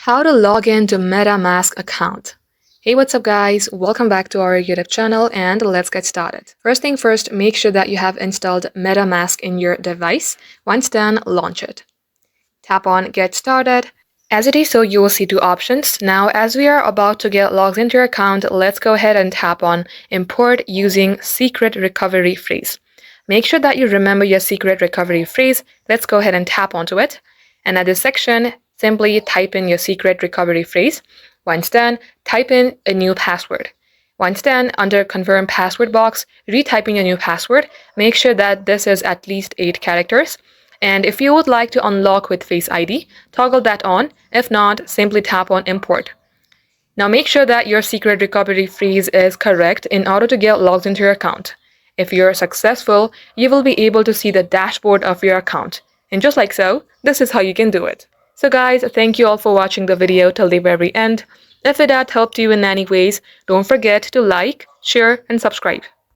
How to log into MetaMask account. Hey, what's up guys? Welcome back to our YouTube channel and let's get started. First thing first, make sure that you have installed MetaMask in your device. Once done, launch it. Tap on Get Started. As it is so, you will see two options. Now, as we are about to get logged into your account, let's go ahead and tap on Import using Secret Recovery Phrase. Make sure that you remember your secret recovery phrase. Let's go ahead and tap onto it. And at this section, simply type in your secret recovery phrase. Once done, type in a new password. Once done, under Confirm Password box, retype in your new password. Make sure that this is at least 8 characters. And if you would like to unlock with Face ID, toggle that on. If not, simply tap on Import. Now make sure that your secret recovery phrase is correct in order to get logged into your account. If you're successful, you will be able to see the dashboard of your account. And just like so, this is how you can do it. So guys, thank you all for watching the video till the very end. If it had helped you in any ways, don't forget to like, share, and subscribe.